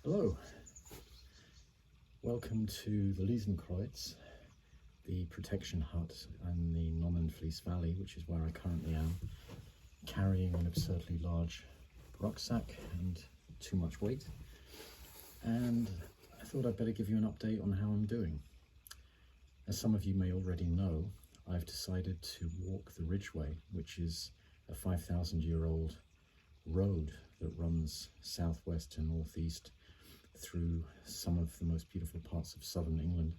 Hello, welcome to the Liesenkreuz, the protection hut in the Nonnenfleece Valley, which is where I currently am, carrying an absurdly large rucksack and too much weight. And I thought I'd better give you an update on how I'm doing. As some of you may already know, I've decided to walk the Ridgeway, which is a 5,000-year-old road that runs southwest to northeast through some of the most beautiful parts of southern England.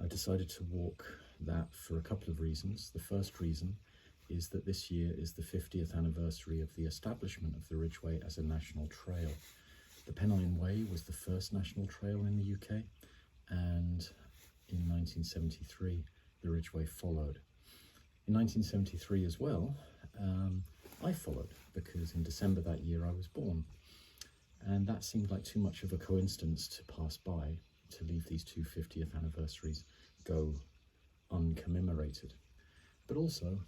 I decided to walk that for a couple of reasons. The first reason is that this year is the 50th anniversary of the establishment of the Ridgeway as a national trail. The Pennine Way was the first national trail in the UK, and in 1973 the Ridgeway followed. In 1973 as well, I followed, because in December that year I was born. And that seemed like too much of a coincidence to pass by, to leave these two 50th anniversaries go uncommemorated. But also,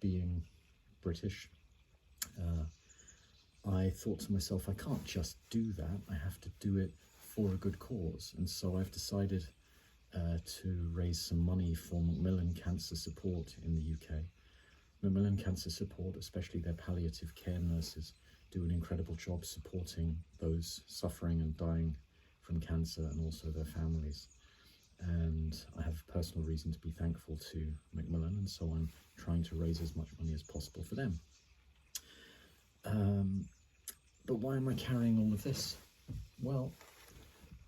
being British, I thought to myself, I can't just do that, I have to do it for a good cause. And so I've decided to raise some money for Macmillan Cancer Support in the UK. Macmillan Cancer Support, especially their palliative care nurses, do an incredible job supporting those suffering and dying from cancer and also their families. And I have a personal reason to be thankful to Macmillan, and so I'm trying to raise as much money as possible for them. But why am I carrying all of this? Well,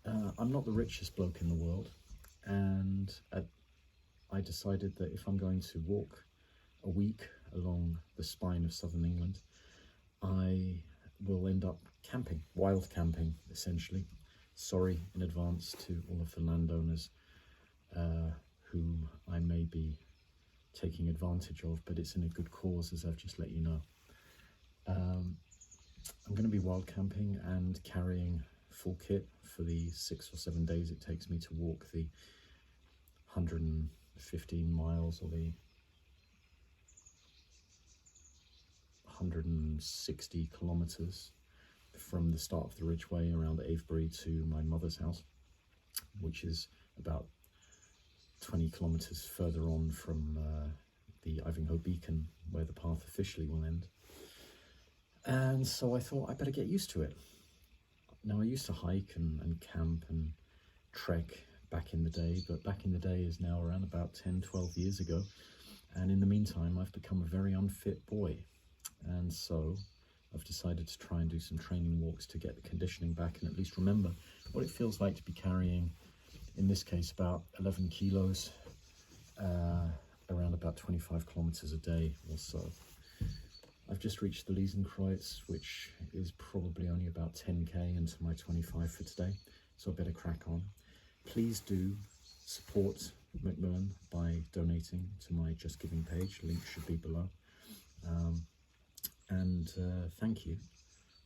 I'm not the richest bloke in the world, and I decided that if I'm going to walk a week along the spine of southern England, I will end up camping, wild camping essentially. Sorry in advance to all of the landowners whom I may be taking advantage of, but it's in a good cause, as I've just let you know. I'm going to be wild camping and carrying full kit for the 6 or 7 days it takes me to walk the 115 miles or the 160 kilometers from the start of the Ridgeway around Avebury to my mother's house, which is about 20 kilometers further on from the Ivinghoe Beacon, where the path officially will end. And so I thought I'd better get used to it. Now, I used to hike and camp and trek back in the day, but back in the day is now around about 10-12 years ago, and in the meantime I've become a very unfit boy. And so I've decided to try and do some training walks to get the conditioning back and at least remember what it feels like to be carrying, in this case, about 11 kilos, around about 25 kilometers a day or so. I've just reached the Liesenkreuz, which is probably only about 10k into my 25 for today, so I better crack on. Please do support Macmillan by donating to my Just Giving page, link should be below. And thank you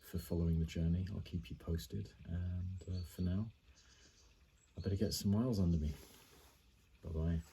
for following the journey. I'll keep you posted, and for now, I better get some miles under me. Bye-bye.